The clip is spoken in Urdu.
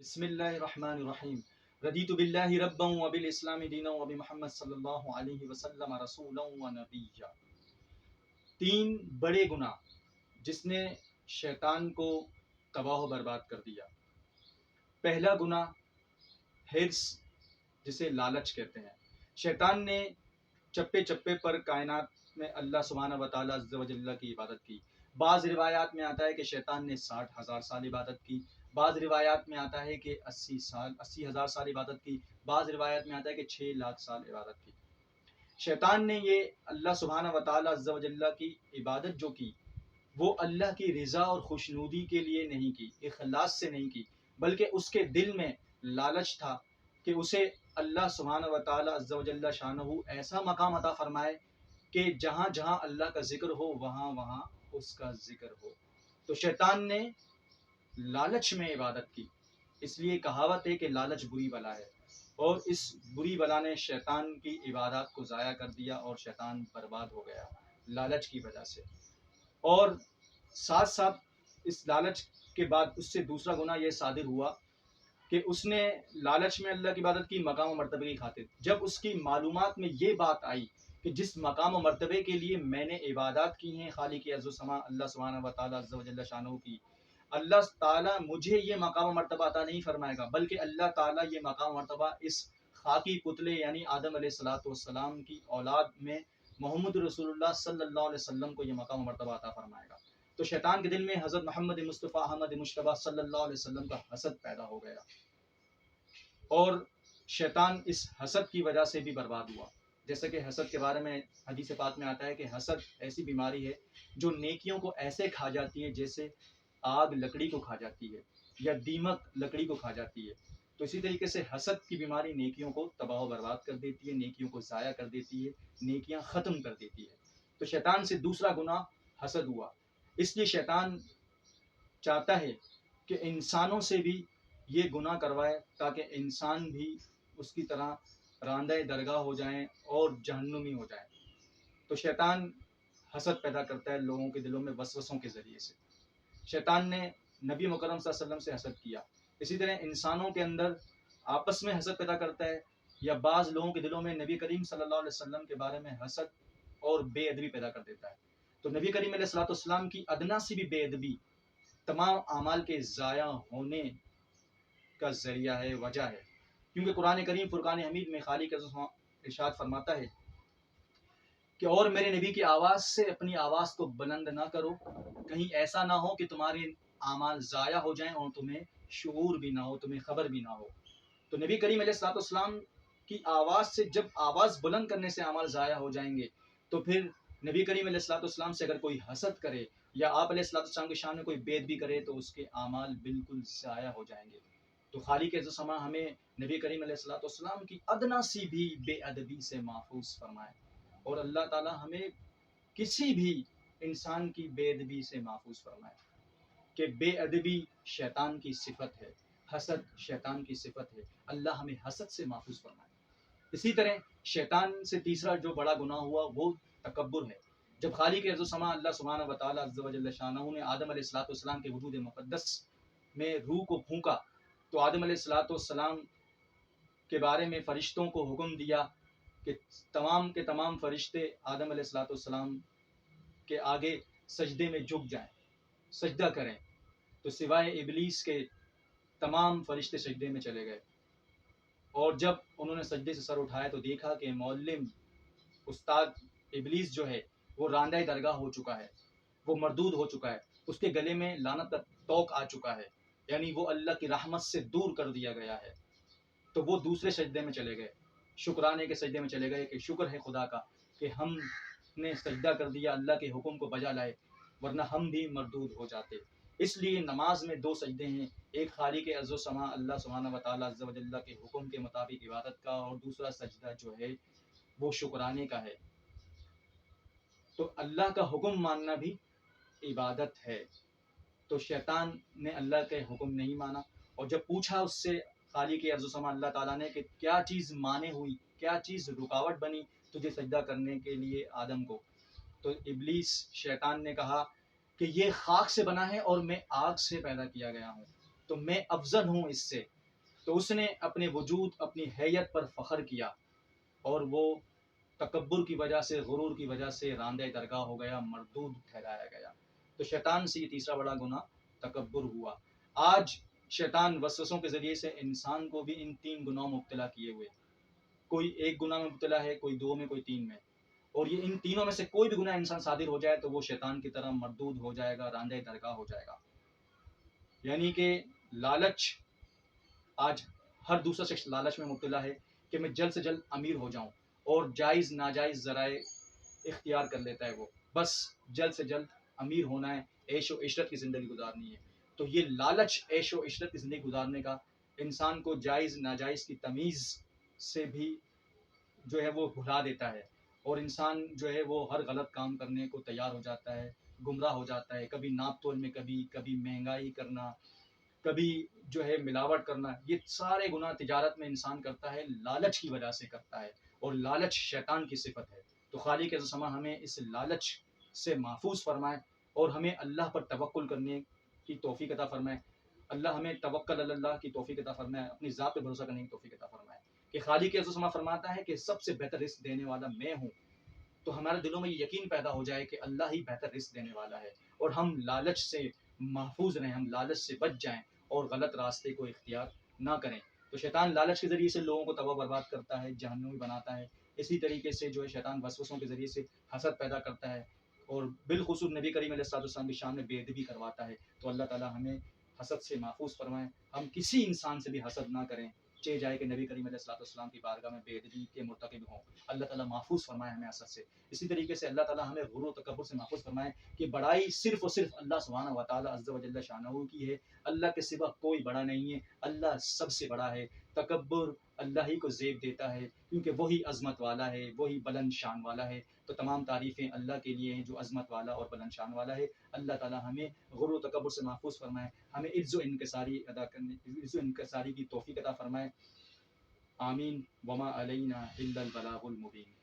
بسم اللہ الرحمن الرحیم رضیت باللہ ربا وبالاسلام دینا وبمحمد صلی اللہ علیہ وسلم رسولا ونبیا۔ تین بڑے گناہ جس نے شیطان کو تباہ و برباد کر دیا۔ پہلا گناہ حرص، جسے لالچ کہتے ہیں۔ شیطان نے چپے چپے پر کائنات میں اللہ سبحانہ و تعالیٰ عز و جل کی عبادت کی۔ بعض روایات میں آتا ہے کہ شیطان نے 60,000 سال عبادت کی، بعض روایات میں آتا ہے کہ 80,000 سال عبادت کی، بعض روایات میں آتا ہے کہ 6 لاکھ سال عبادت کی۔ شیطان نے یہ اللہ سبحانہ و تعالیٰ عز و جل کی عبادت جو کی، وہ اللہ کی رضا اور خوشنودی کے لیے نہیں کی، اخلاص سے نہیں کی، بلکہ اس کے دل میں لالچ تھا کہ اسے اللہ سبحانہ و تعالیٰ عز و جل شانہ ایسا مقام عطا فرمائے کہ جہاں جہاں اللہ کا ذکر ہو وہاں وہاں اس کا ذکر ہو۔ تو شیطان نے لالچ میں عبادت کی، اس لیے کہاوت ہے کہ لالچ بری بلا ہے، اور اس بری بلا نے شیطان کی عبادات کو ضائع کر دیا اور شیطان برباد ہو گیا لالچ کی وجہ سے۔ اور ساتھ ساتھ اس لالچ کے بعد اس سے دوسرا گناہ یہ صادر ہوا کہ اس نے لالچ میں اللہ کی عبادت کی مقام و مرتبے کی خاطر۔ جب اس کی معلومات میں یہ بات آئی کہ جس مقام و مرتبے کے لیے میں نے عبادات کی ہیں خالق عز و سما اللہ سبحانہ و تعالیٰ عز و جل شانہ کی، اللہ تعالیٰ مجھے یہ مقام و مرتبہ عطا نہیں فرمائے گا، بلکہ اللہ تعالیٰ یہ مقام و مرتبہ اس خاکی پتلے یعنی آدم علیہ السلام کی اولاد میں محمد رسول اللہ صلی اللہ علیہ وسلم کو یہ مقام و مرتبہ عطا فرمائے گا۔ تو شیطان کے دل میں حضرت محمد مصطفیٰ احمد مجتبیٰ صلی اللہ علیہ وسلم کا حسد پیدا ہو گیا، اور شیطان اس حسد کی وجہ سے بھی برباد ہوا۔ جیسا کہ حسد کے بارے میں حدیث پاک میں آتا ہے کہ حسد ایسی بیماری ہے جو نیکیوں کو ایسے کھا جاتی ہے جیسے آگ لکڑی کو کھا جاتی ہے یا دیمک لکڑی کو کھا جاتی ہے۔ تو اسی طریقے سے حسد کی بیماری نیکیوں کو تباہ و برباد کر دیتی ہے، نیکیوں کو ضائع کر دیتی ہے، نیکیاں ختم کر دیتی ہے۔ تو شیطان سے دوسرا گناہ حسد ہوا، اس لیے شیطان چاہتا ہے کہ انسانوں سے بھی یہ گناہ کروائے تاکہ انسان بھی اس کی طرح راندہ درگاہ ہو جائیں اور جہنمی ہو جائیں۔ تو شیطان حسد پیدا کرتا ہے لوگوں کے دلوں میں وسوسوں کے ذریعے سے۔ شیطان نے نبی مکرم صلی اللہ علیہ وسلم سے حسد کیا، اسی طرح انسانوں کے اندر آپس میں حسد پیدا کرتا ہے، یا بعض لوگوں کے دلوں میں نبی کریم صلی اللہ علیہ وسلم کے بارے میں حسد اور بے ادبی پیدا کر دیتا ہے۔ تو نبی کریم علیہ الصلوۃ والسلام کی ادنا سی بھی بے ادبی تمام اعمال کے ضائع ہونے کا ذریعہ ہے، وجہ ہے، کیونکہ قرآن کریم فرقان حمید میں خالق ارشاد فرماتا ہے کہ اور میرے نبی کی آواز سے اپنی آواز کو بلند نہ کرو، کہیں ایسا نہ ہو کہ تمہارے اعمال ضائع ہو جائیں اور تمہیں شعور بھی نہ ہو، تمہیں خبر بھی نہ ہو۔ تو نبی کریم علیہ الصلوۃ والسلام کی آواز سے جب آواز بلند کرنے سے اعمال ضائع ہو جائیں گے، تو پھر نبی کریم علیہ الصلوۃ والسلام سے اگر کوئی حسد کرے یا آپ علیہ الصلوۃ والسلام کی شان میں کوئی بے ادبی کرے تو اس کے اعمال بالکل ضائع ہو جائیں گے۔ تو خالق عز و سما ہمیں نبی کریم علیہ الصلوۃ والسلام کی ادنا سی بھی بے ادبی سے محفوظ فرمائے، اور اللہ تعالی ہمیں کسی بھی انسان کی بے ادبی سے محفوظ فرمائے، کہ بے ادبی شیطان کی صفت ہے، حسد شیطان کی صفت ہے، اللہ ہمیں حسد سے محفوظ فرمائے۔ اسی طرح شیطان سے تیسرا جو بڑا گناہ ہوا وہ تکبر ہے۔ جب خالق عز و سما اللہ سبحانہ و تعالیٰ عز و جل شانہ نے آدم علیہ الصلوۃ والسلام کے وجود مقدس میں روح کو پھونکا، تو آدم علیہ الصلوۃ والسلام کے بارے میں فرشتوں کو حکم دیا کہ تمام کے تمام فرشتے آدم علیہ الصلوۃ والسلام کے آگے سجدے میں جھک جائیں، سجدہ کریں۔ تو سوائے ابلیس کے تمام فرشتے سجدے میں چلے گئے، اور جب انہوں نے سجدے سے سر اٹھایا تو دیکھا کہ معلم استاد ابلیس جو ہے وہ راندہ درگاہ ہو چکا ہے، وہ مردود ہو چکا ہے، اس کے گلے میں لعنت کا توق آ چکا ہے، یعنی وہ اللہ کی رحمت سے دور کر دیا گیا ہے۔ تو وہ دوسرے سجدے میں چلے گئے، شکرانے کے سجدے میں چلے گئے کہ شکر ہے خدا کا کہ ہم نے سجدہ کر دیا، اللہ کے حکم کو بجا لائے، ورنہ ہم بھی مردود ہو جاتے۔ اس لیے نماز میں دو سجدے ہیں، ایک خالق عز و سما اللہ سبحانہ و تعالیٰ عز و جل کے حکم کے مطابق عبادت کا، اور دوسرا سجدہ جو ہے وہ شکرانے کا ہے۔ تو اللہ کا حکم ماننا بھی عبادت ہے۔ تو شیطان نے اللہ کے حکم نہیں مانا، اور جب پوچھا اس سے خالق عز و سما اللہ تعالیٰ نے کہ کیا چیز مانے ہوئی، کیا چیز رکاوٹ بنی تجھے سجدہ کرنے کے لیے آدم کو، تو ابلیس شیطان نے کہا کہ یہ خاک سے بنا ہے اور میں آگ سے پیدا کیا گیا ہوں، تو میں افضل ہوں اس سے، تو اس نے اپنے وجود اپنی حیت پر فخر کیا اور وہ تکبر کی وجہ سے غرور کی وجہ سے راندہ درگاہ ہو گیا مردود ٹھہرایا گیا تو شیطان سے یہ تیسرا بڑا گناہ تکبر ہوا آج شیطان وسوسوں کے ذریعے سے انسان کو بھی ان تین گناہوں میں مبتلا کیے ہوئے کوئی ایک گناہ میں مبتلا ہے کوئی دو میں کوئی تین میں اور یہ ان تینوں میں سے کوئی بھی گناہ انسان صادر ہو جائے تو وہ شیطان کی طرح مردود ہو جائے گا راندہ درگاہ ہو جائے گا یعنی کہ لالچ آج ہر دوسرا شخص لالچ میں مبتلا ہے کہ میں جلد سے جلد امیر ہو جاؤں اور جائز ناجائز ذرائع اختیار کر لیتا ہے وہ بس جلد سے جلد امیر ہونا ہے عیش و عشرت کی زندگی گزارنی ہے تو یہ لالچ عیش و عشرت کی زندگی گزارنے کا انسان کو جائز ناجائز کی تمیز سے بھی جو ہے وہ بھلا دیتا ہے اور انسان جو ہے وہ ہر غلط کام کرنے کو تیار ہو جاتا ہے گمراہ ہو جاتا ہے کبھی ناپ تول میں کبھی مہنگائی کرنا کبھی جو ہے ملاوٹ کرنا یہ سارے گناہ تجارت میں انسان کرتا ہے لالچ کی وجہ سے کرتا ہے اور لالچ شیطان کی صفت ہے تو خالق عزوجل ہمیں اس لالچ سے محفوظ فرمائے اور ہمیں اللہ پر توکل کرنے کی توفیق عطا فرمائے اللہ ہمیں توکل اللہ کی توفیق عطا فرمائے اپنی ذات پہ بھروسہ کرنے کی توفیق عطا فرمائے کہ خالق عزوجل فرماتا ہے کہ سب سے بہتر رزق دینے والا میں ہوں تو ہمارے دلوں میں یہ یقین پیدا ہو جائے کہ اللہ ہی بہتر رزق دینے والا ہے اور ہم لالچ سے محفوظ رہیں ہم لالچ سے بچ جائیں اور غلط راستے کو اختیار نہ کریں تو شیطان لالچ کے ذریعے سے لوگوں کو تباہ برباد کرتا ہے جہنمی بناتا ہے اسی طریقے سے جو ہے شیطان وسوسوں کے ذریعے سے حسد پیدا کرتا ہے اور بالخصوص نبی کریم علیہ السلام کی شان میں بے ادبی کرواتا ہے تو اللہ تعالی ہمیں حسد سے محفوظ فرمائے ہم کسی انسان سے بھی حسد نہ کریں چاہے جائے کہ نبی کریم علیہ السلام کی بارگاہ میں بے ادبی کے مرتکب ہوں اللہ تعالیٰ محفوظ فرمائے ہمیں حسد سے اسی طریقے سے اللہ تعالیٰ ہمیں غرور و تکبر سے محفوظ فرمائے کہ بڑائی صرف اور صرف اللہ سبحانہ و تعالیٰ عز و جل شانہ کی ہے اللہ کے سوا کوئی بڑا نہیں ہے اللہ سب سے بڑا ہے تکبر اللہ ہی کو زیب دیتا ہے کیونکہ وہی عظمت والا ہے وہی بلند شان والا ہے تو تمام تعریفیں اللہ کے لیے ہیں جو عظمت والا اور بلند شان والا ہے اللہ تعالیٰ ہمیں غرور و تکبر سے محفوظ فرمائے ہمیں عز و انکساری ادا کرنے عز و انکساری کی توفیق عطا فرمائے آمین وما علینا الا البلاغ المبین